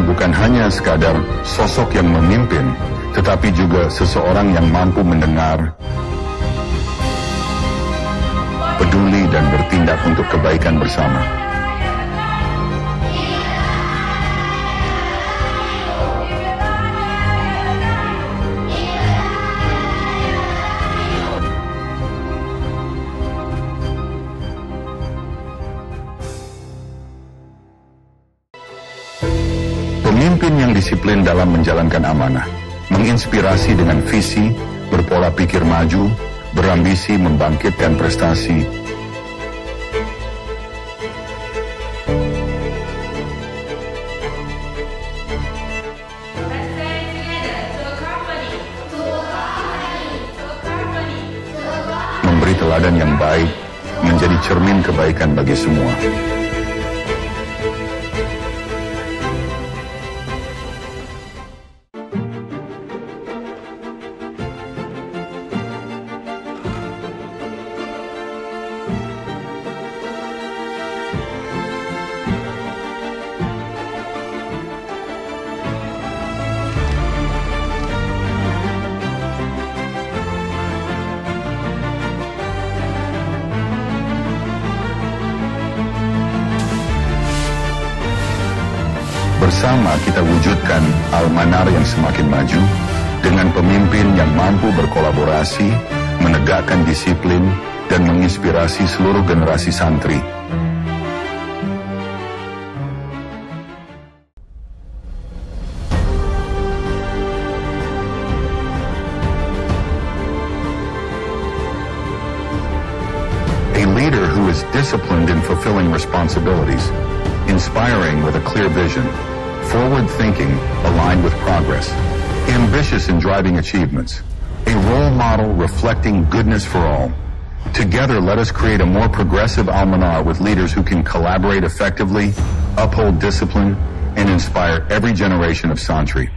Bukan hanya sekadar sosok yang memimpin, tetapi juga seseorang yang mampu mendengar, peduli dan bertindak untuk kebaikan bersama. Pemimpin yang disiplin dalam menjalankan amanah, menginspirasi dengan visi, berpola pikir maju, berambisi membangkitkan prestasi. Memberi teladan yang baik, menjadi cermin kebaikan bagi semua. Bersama kita wujudkan Al-Manar yang semakin maju dengan pemimpin yang mampu berkolaborasi, menegakkan disiplin, dan menginspirasi seluruh generasi santri. A leader who is disciplined in fulfilling responsibilities, inspiring with a clear vision, forward-thinking, aligned with progress, ambitious in driving achievements, a role model reflecting goodness for all. Together, let us create a more progressive Al-Manar with leaders who can collaborate effectively, uphold discipline, and inspire every generation of Santri.